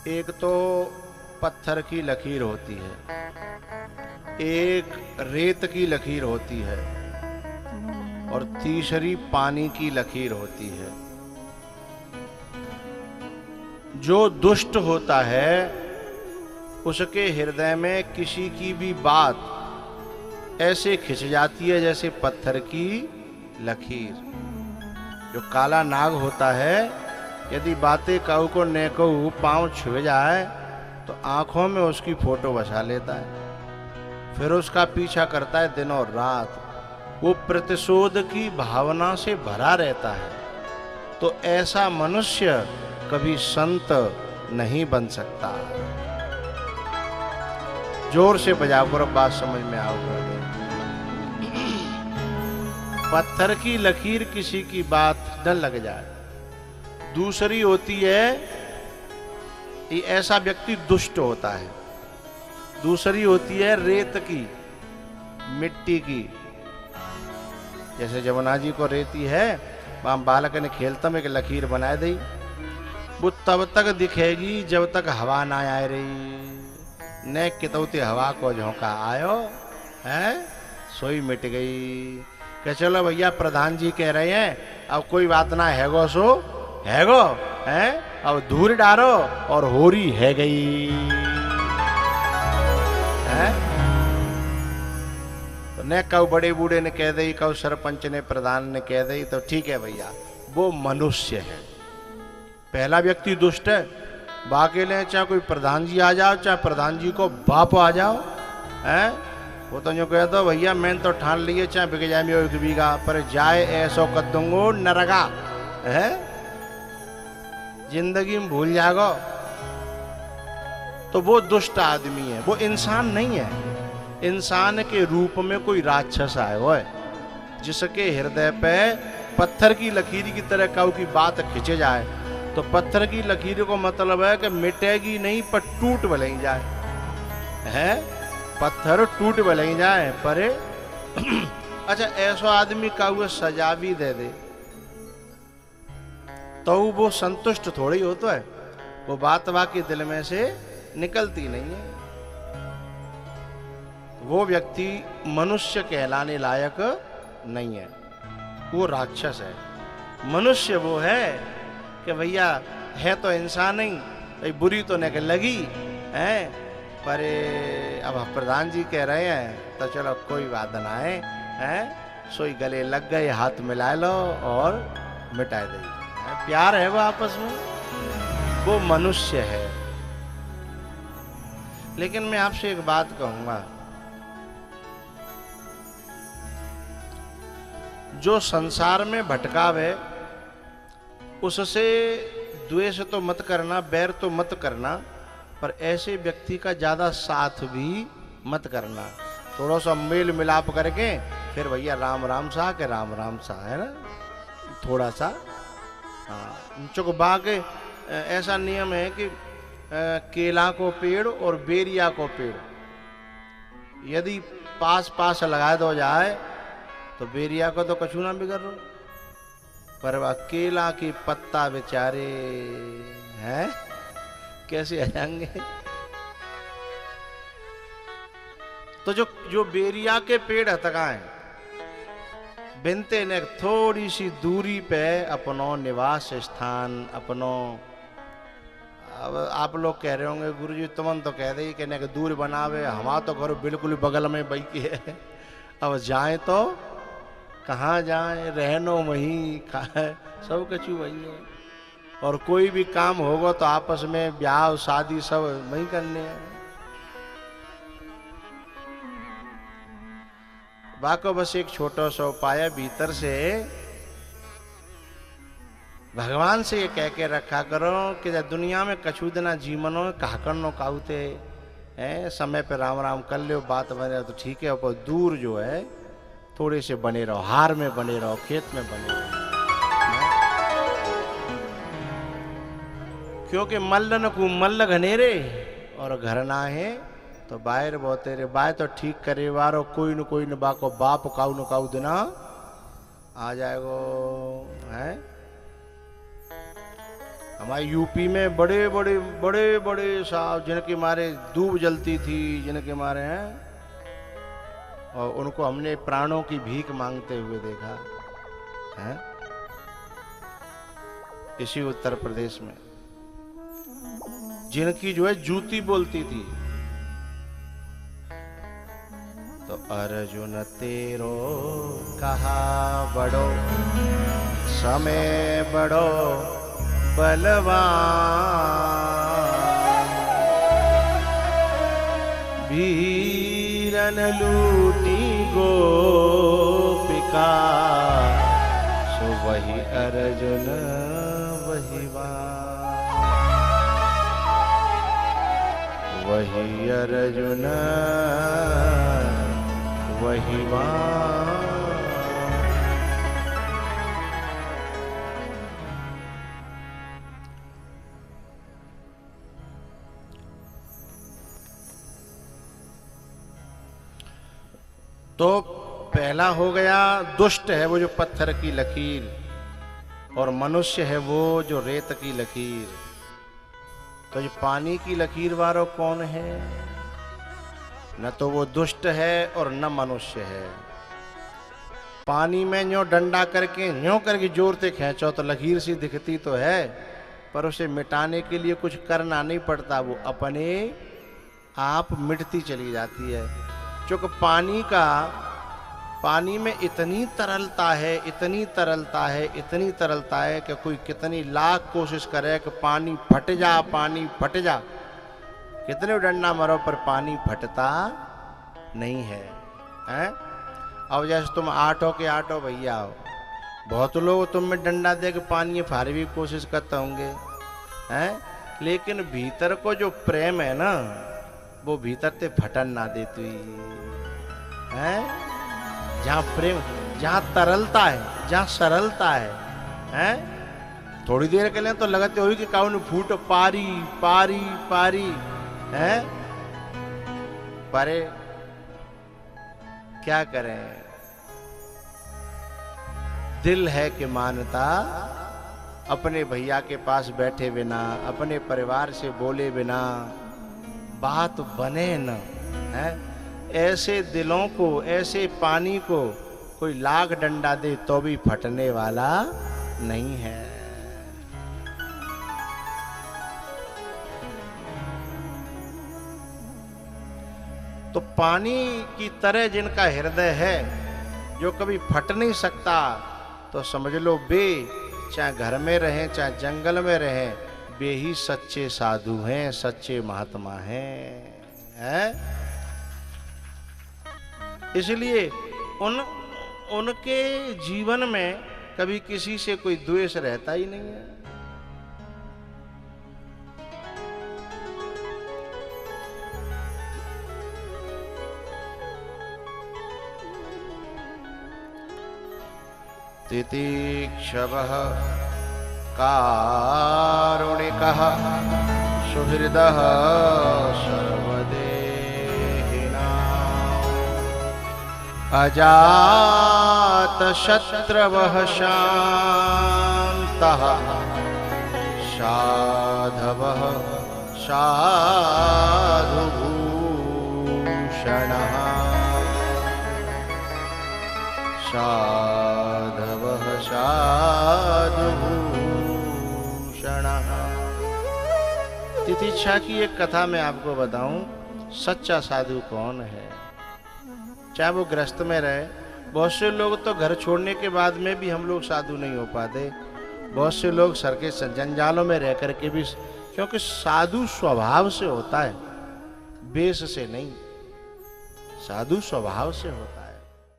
एक तो पत्थर की लकीर होती है, एक रेत की लकीर होती है और तीसरी पानी की लकीर होती है। जो दुष्ट होता है उसके हृदय में किसी की भी बात ऐसे खिंच जाती है जैसे पत्थर की लकीर। जो काला नाग होता है, यदि बातें कहू को न कहू पांव छुए जाए तो आंखों में उसकी फोटो बसा लेता है, फिर उसका पीछा करता है दिन और रात। वो प्रतिशोध की भावना से भरा रहता है। तो ऐसा मनुष्य कभी संत नहीं बन सकता। जोर से बजाओ कर बात समझ में आओगे। पत्थर की लकीर किसी की बात न लग जाए। दूसरी होती है, ये ऐसा व्यक्ति दुष्ट होता है। दूसरी होती है रेत की, मिट्टी की। जैसे जमुना जी को रेती है, वहां बालक ने खेलता में एक लकीर बना दी। वो तब तक दिखेगी जब तक हवा ना आए रही। न कितौती हवा को झोंका आयो है, सोई मिट गई। कह चलो भैया प्रधान जी कह रहे हैं, अब कोई बात ना हैगो सो हैगो है, अब दूर डारो और होरी है गई है। तो न कऊ बड़े बूढ़े ने कह दी, कऊ सरपंच ने प्रधान ने कह दी, तो ठीक है भैया, वो मनुष्य है। पहला व्यक्ति दुष्ट है। बाकी ले चाहे कोई प्रधान जी आ जाओ, चाहे प्रधान जी को बाप आ जाओ है, वो तो जो कह दो भैया मैंने तो ठान लिए चाहे बिक जाए मेरे एक बीघा, पर जाए ऐसो कर दूंगो नरगा है, जिंदगी में भूल जाओ। तो वो दुष्ट आदमी है, वो इंसान नहीं है। इंसान के रूप में कोई राक्षस आए हुआ है, जिसके हृदय पे पत्थर की लकीर की तरह काऊ की बात खिंचे जाए। तो पत्थर की लकीर को मतलब है कि मिटेगी नहीं पर टूट भले ही जाए है, पत्थर टूट भले ही जाए पर अच्छा ऐसा आदमी का वो सजा भी दे दे तो वो संतुष्ट थोड़ी होता है। वो बात वाकई दिल में से निकलती नहीं है। वो व्यक्ति मनुष्य कहलाने लायक नहीं है, वो राक्षस है। मनुष्य वो है कि भैया है तो इंसान ही, भाई बुरी तो नहीं लगी है, पर अब प्रधान जी कह रहे हैं तो चलो कोई बात ना है, सोई गले लग गए, हाथ मिला लो और मिटा दे। प्यार है वो आपस में, वो मनुष्य है। लेकिन मैं आपसे एक बात कहूंगा, जो संसार में भटकावे उससे द्वेष तो मत करना, बैर तो मत करना, पर ऐसे व्यक्ति का ज्यादा साथ भी मत करना। थोड़ा सा मेल मिलाप करके फिर भैया राम राम सा के राम राम सा है ना, थोड़ा सा। हाँ, चुक बाग ऐसा नियम है कि केला को पेड़ और बेरिया को पेड़ यदि पास पास लगा दो जाए तो बेरिया को तो कछू ना बिगड़ रो, पर वह केला की पत्ता बेचारे हैं कैसे आ जाएंगे। तो जो बेरिया के पेड़ हतकाएं, बिनते ने थोड़ी सी दूरी पे अपनो निवास स्थान अपनो, अब आप लोग कह रहे होंगे गुरुजी तुमन तो कह रही कि दूर बनावे, हमारा तो घर बिल्कुल बगल में बैठी है, अब जाए तो कहाँ जाए, रहनो वहीं खाए, सब कछु वही है। और कोई भी काम होगा तो आपस में ब्याह शादी सब वहीं करने हैं। बाको बस एक छोटा सा उपाय है, भीतर से भगवान से ये कह के रखा करो कि दुनिया में कछु दिना जीवनो कहा करनो काउते है, समय पे राम राम कर लो, बात बने तो ठीक है, पर दूर जो है थोड़े से बने रहो, हार में बने रहो, खेत में बने रहो। क्योंकि मल्लन को मल्ल घनेरे और घर ना है तो बाहर बोते रे, बाय तो ठीक करे वारो कोई न बाको बाप काऊ न काऊ दिना आ जाएगो है। हमारे यूपी में बड़े बड़े बड़े बड़े साहब जिनके मारे दूब जलती थी, जिनके मारे हैं, और उनको हमने प्राणों की भीख मांगते हुए देखा है इसी उत्तर प्रदेश में, जिनकी जो है जूती बोलती थी। तो अर्जुन तेरो कहा बड़ो समय बड़ो बलवान, भीरन लूटी गोपिका, सो वही अर्जुन वही वही अर्जुन वही तो पहला हो गया दुष्ट है वो जो पत्थर की लकीर, और मनुष्य है वो जो रेत की लकीर। तो जो पानी की लकीर वालों कौन है? न तो वो दुष्ट है और न मनुष्य है। पानी में न्यों डंडा करके न्यों करके जोर से खींचो तो लकीर सी दिखती तो है, पर उसे मिटाने के लिए कुछ करना नहीं पड़ता, वो अपने आप मिटती चली जाती है। क्योंकि पानी में इतनी तरलता है, इतनी तरलता है, इतनी तरलता है कि कोई कितनी लाख कोशिश करे कि पानी फट जा, पानी फट जा, कितने डंडा मारो पर पानी फटता नहीं है, हैं? अब जैसे तुम आटो के आटो भैया हो, बहुत लोग तुम में डंडा दे के पानी फाड़ने की कोशिश करते होंगे, हैं? लेकिन भीतर को जो प्रेम है ना, वो भीतर से फटन ना देती है। जहाँ प्रेम, जहाँ तरलता है, जहाँ सरलता है, हैं? थोड़ी देर के लिए तो लगते हो कि काउन फूट पारी पारी पारी, हैं? परे क्या करें, दिल है कि मानता अपने भैया के पास बैठे बिना, अपने परिवार से बोले बिना बात बने न, है? ऐसे दिलों को, ऐसे पानी को कोई लाख डंडा दे तो भी फटने वाला नहीं है। तो पानी की तरह जिनका हृदय है, जो कभी फट नहीं सकता, तो समझ लो बे, चाहे घर में रहें चाहे जंगल में रहें, वे ही सच्चे साधु हैं, सच्चे महात्मा हैं। इसलिए उनके जीवन में कभी किसी से कोई द्वेष रहता ही नहीं है। तितिक्षवः कारुणिकः सुहृदः अजातशत्रवः शान्तः साधवः साधुभूषणः साधवः साधुभूषणः। तितिक्षा की एक कथा मैं आपको बताऊं, सच्चा साधु कौन है। चाहे वो गृहस्थ में रहे, बहुत से लोग तो घर छोड़ने के बाद में भी हम लोग साधु नहीं हो पाते, बहुत से लोग सर के जंजालों में रह करके भी, क्योंकि साधु स्वभाव से होता है, वेश से नहीं, साधु स्वभाव से होता है।